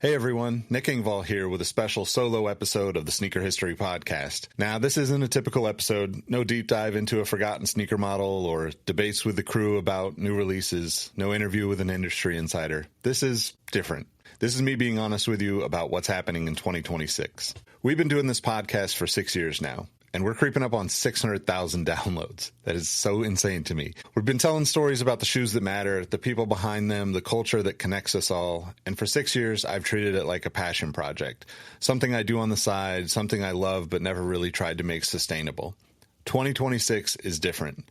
Hey everyone, Nick Engvall here with a special solo episode of the Sneaker History Podcast. Now, this isn't a typical episode, no deep dive into a forgotten sneaker model or debates with the crew about new releases, no interview with an industry insider. This is different. This is me being honest with you about what's happening in 2026. We've been doing this podcast for 6 years now, and we're creeping up on 600,000 downloads. That is so insane to me. We've been telling stories about the shoes that matter, the people behind them, the culture that connects us all. And for 6 years, I've treated it like a passion project. Something I do on the side, something I love but never really tried to make sustainable. 2026 is different.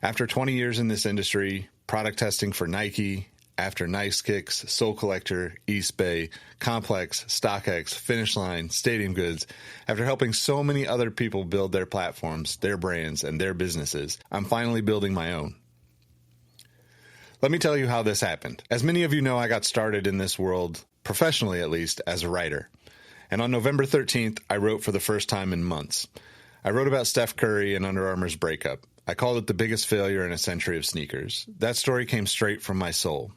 After 20 years in this industry, product testing for Nike, after Nice Kicks, Soul Collector, East Bay, Complex, StockX, Finish Line, Stadium Goods, after helping so many other people build their platforms, their brands, and their businesses, I'm finally building my own. Let me tell you how this happened. As many of you know, I got started in this world, professionally at least, as a writer. And on November 13th, I wrote for the first time in months. I wrote about Steph Curry and Under Armour's breakup. I called it the biggest failure in a century of sneakers. That story came straight from my soul.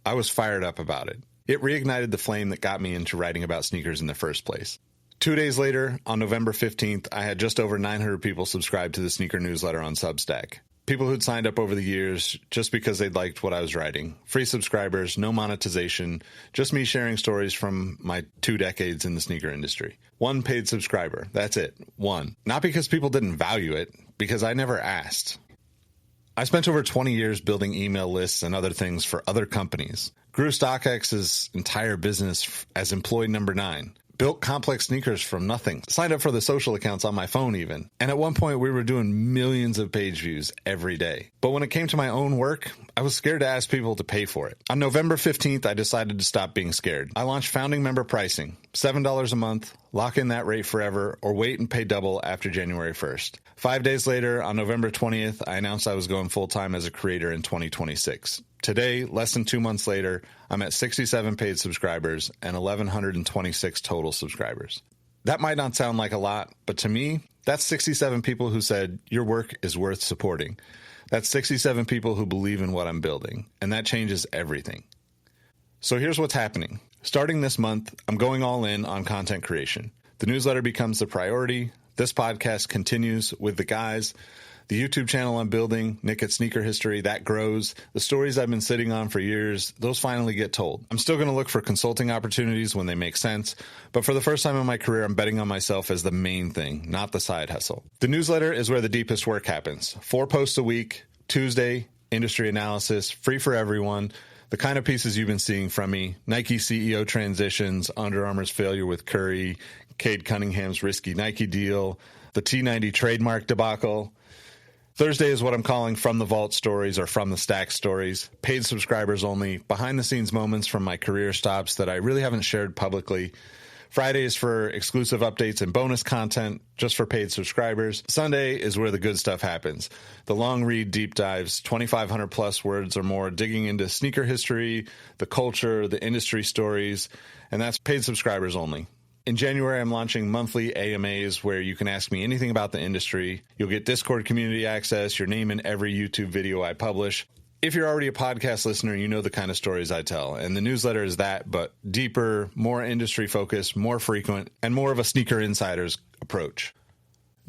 I was fired up about it. It reignited the flame that got me into writing about sneakers in the first place. 2 days later, on November 15th, I had just over 900 people subscribed to the sneaker newsletter on Substack. People who'd signed up over the years just because they'd liked what I was writing. Free subscribers, no monetization, just me sharing stories from my 2 decades in the sneaker industry. One paid subscriber, that's it, one. Not because people didn't value it, because I never asked. I spent over 20 years building email lists and other things for other companies. Grew StockX's entire business as employee number 9. Built Complex sneakers from nothing. Signed up for the social accounts on my phone even. And at one point we were doing millions of page views every day. But when it came to my own work, I was scared to ask people to pay for it. On November 15th, I decided to stop being scared. I launched founding member pricing, $7 a month, lock in that rate forever, or wait and pay double after January 1st. 5 days later, on November 20th, I announced I was going full-time as a creator in 2026. Today, less than 2 months later, I'm at 67 paid subscribers and 1,126 total subscribers. That might not sound like a lot, but to me, that's 67 people who said, your work is worth supporting. That's 67 people who believe in what I'm building, and that changes everything. So here's what's happening. Starting this month, I'm going all in on content creation. The newsletter becomes the priority. This podcast continues with the guys. The YouTube channel I'm building, Nick at Sneaker History, that grows. The stories I've been sitting on for years, those finally get told. I'm still going to look for consulting opportunities when they make sense, but for the first time in my career, I'm betting on myself as the main thing, not the side hustle. The newsletter is where the deepest work happens. 4 posts a week, Tuesday, industry analysis, free for everyone. The kind of pieces you've been seeing from me, Nike CEO transitions, Under Armour's failure with Curry, Cade Cunningham's risky Nike deal, the T90 trademark debacle. Thursday is what I'm calling From the Vault Stories or From the Stack Stories. Paid subscribers only, behind-the-scenes moments from my career stops that I really haven't shared publicly. Friday is for exclusive updates and bonus content, just for paid subscribers. Sunday is where the good stuff happens. The long read deep dives, 2,500 plus words or more, digging into sneaker history, the culture, the industry stories, and that's paid subscribers only. In January, I'm launching monthly AMAs where you can ask me anything about the industry. You'll get Discord community access, your name in every YouTube video I publish. If you're already a podcast listener, you know the kind of stories I tell. And the newsletter is that, but deeper, more industry focused, more frequent, and more of a sneaker insider's approach.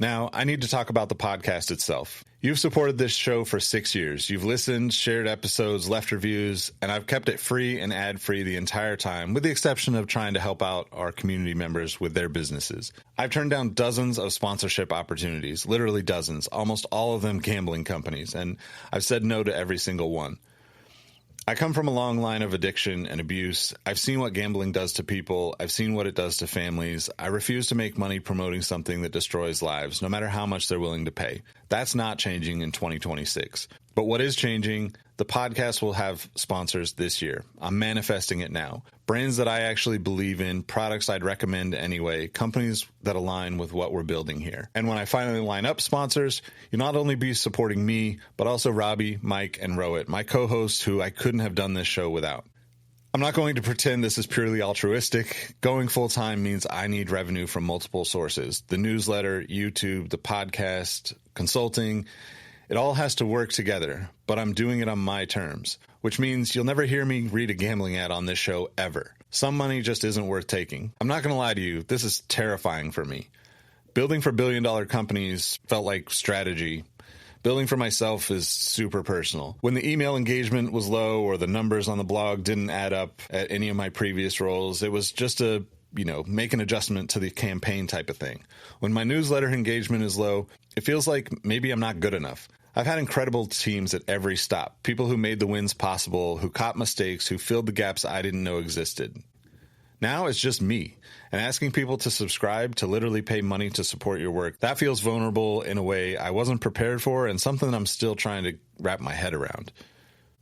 Now, I need to talk about the podcast itself. You've supported this show for 6 years. You've listened, shared episodes, left reviews, and I've kept it free and ad-free the entire time, with the exception of trying to help out our community members with their businesses. I've turned down dozens of sponsorship opportunities, literally dozens, almost all of them gambling companies, and I've said no to every single one. I come from a long line of addiction and abuse. I've seen what gambling does to people. I've seen what it does to families. I refuse to make money promoting something that destroys lives, no matter how much they're willing to pay. That's not changing in 2026. But what is changing, the podcast will have sponsors this year. I'm manifesting it now. Brands that I actually believe in, products I'd recommend anyway, companies that align with what we're building here. And when I finally line up sponsors, you'll not only be supporting me, but also Robbie, Mike, and Rowett, my co-hosts who I couldn't have done this show without. I'm not going to pretend this is purely altruistic. Going full-time means I need revenue from multiple sources. The newsletter, YouTube, the podcast, consulting. It all has to work together, but I'm doing it on my terms, which means you'll never hear me read a gambling ad on this show ever. Some money just isn't worth taking. I'm not going to lie to you, this is terrifying for me. Building for billion-dollar companies felt like strategy. Building for myself is super personal. When the email engagement was low or the numbers on the blog didn't add up at any of my previous roles, it was just a make an adjustment to the campaign type of thing. When my newsletter engagement is low, it feels like maybe I'm not good enough. I've had incredible teams at every stop, people who made the wins possible, who caught mistakes, who filled the gaps I didn't know existed. Now it's just me, and asking people to subscribe, to literally pay money to support your work, that feels vulnerable in a way I wasn't prepared for and something I'm still trying to wrap my head around.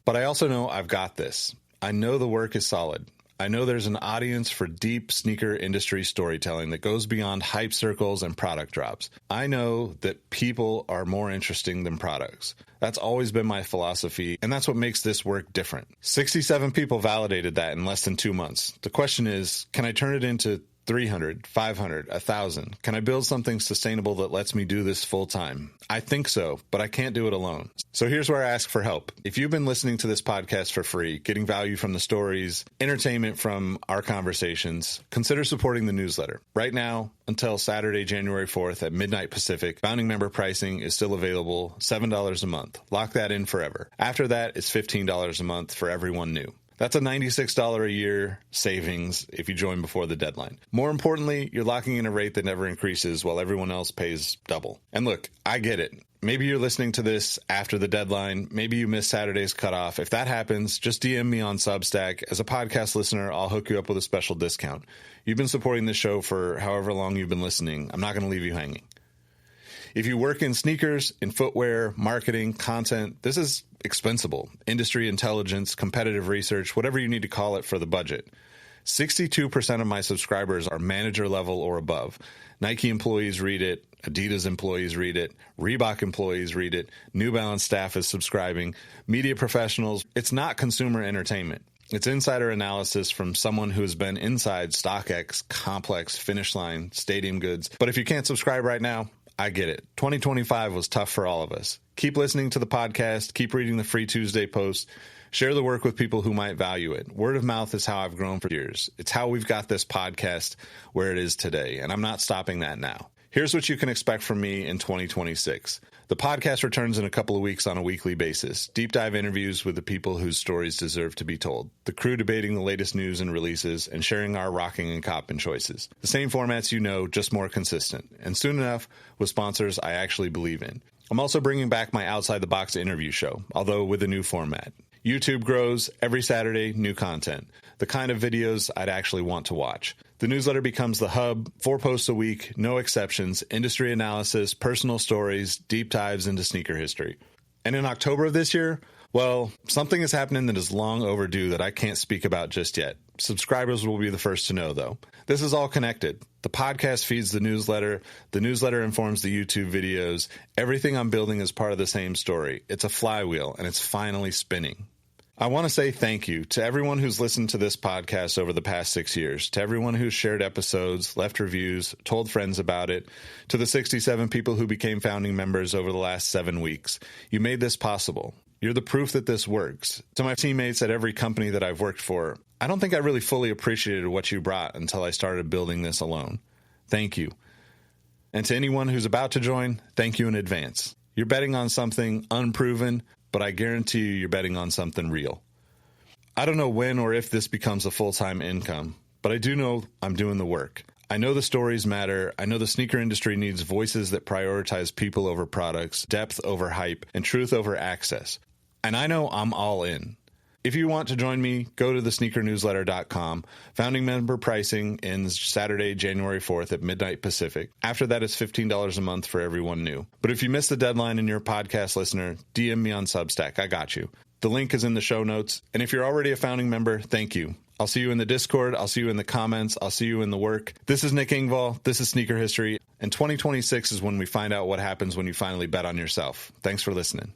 But I also know I've got this. I know the work is solid. I know there's an audience for deep sneaker industry storytelling that goes beyond hype circles and product drops. I know that people are more interesting than products. That's always been my philosophy, and that's what makes this work different. 67 people validated that in less than 2 months. The question is, can I turn it into 300, 500, 1,000? Can I build something sustainable that lets me do this full time? I think so, but I can't do it alone. So here's where I ask for help. If you've been listening to this podcast for free, getting value from the stories, entertainment from our conversations, consider supporting the newsletter. Right now, until Saturday, January 4th at midnight Pacific, founding member pricing is still available, $7 a month. Lock that in forever. After that, it's $15 a month for everyone new. That's a $96 a year savings if you join before the deadline. More importantly, you're locking in a rate that never increases while everyone else pays double. And look, I get it. Maybe you're listening to this after the deadline. Maybe you missed Saturday's cutoff. If that happens, just DM me on Substack. As a podcast listener, I'll hook you up with a special discount. You've been supporting this show for however long you've been listening. I'm not going to leave you hanging. If you work in sneakers, in footwear, marketing, content, this is expensible. Industry intelligence, competitive research, whatever you need to call it for the budget. 62% of my subscribers are manager level or above. Nike employees read it. Adidas employees read it. Reebok employees read it. New Balance staff is subscribing. Media professionals. It's not consumer entertainment. It's insider analysis from someone who has been inside StockX, Complex, Finish Line, Stadium Goods. But if you can't subscribe right now, I get it. 2025 was tough for all of us. Keep listening to the podcast. Keep reading the Free Tuesday posts. Share the work with people who might value it. Word of mouth is how I've grown for years. It's how we've got this podcast where it is today, and I'm not stopping that now. Here's what you can expect from me in 2026. The podcast returns in a couple of weeks on a weekly basis. Deep dive interviews with the people whose stories deserve to be told. The crew debating the latest news and releases and sharing our rocking and copping choices. The same formats you know, just more consistent. And soon enough, with sponsors I actually believe in. I'm also bringing back my Outside the Box interview show, although with a new format. YouTube grows. Every Saturday, new content. The kind of videos I'd actually want to watch. The newsletter becomes the hub, 4 posts a week, no exceptions, industry analysis, personal stories, deep dives into sneaker history. And in October of this year, well, something is happening that is long overdue that I can't speak about just yet. Subscribers will be the first to know, though. This is all connected. The podcast feeds the newsletter informs the YouTube videos. Everything I'm building is part of the same story. It's a flywheel, and it's finally spinning. I want to say thank you to everyone who's listened to this podcast over the past 6 years, to everyone who's shared episodes, left reviews, told friends about it, to the 67 people who became founding members over the last 7 weeks. You made this possible. You're the proof that this works. To my teammates at every company that I've worked for, I don't think I really fully appreciated what you brought until I started building this alone. Thank you. And to anyone who's about to join, thank you in advance. You're betting on something unproven, but I guarantee you're betting on something real. I don't know when or if this becomes a full-time income, but I do know I'm doing the work. I know the stories matter. I know the sneaker industry needs voices that prioritize people over products, depth over hype, and truth over access. And I know I'm all in. If you want to join me, go to thesneakernewsletter.com. Founding member pricing ends Saturday, January 4th at midnight Pacific. After that, it's $15 a month for everyone new. But if you missed the deadline and you're a podcast listener, DM me on Substack. I got you. The link is in the show notes. And if you're already a founding member, thank you. I'll see you in the Discord. I'll see you in the comments. I'll see you in the work. This is Nick Engvall. This is Sneaker History. And 2026 is when we find out what happens when you finally bet on yourself. Thanks for listening.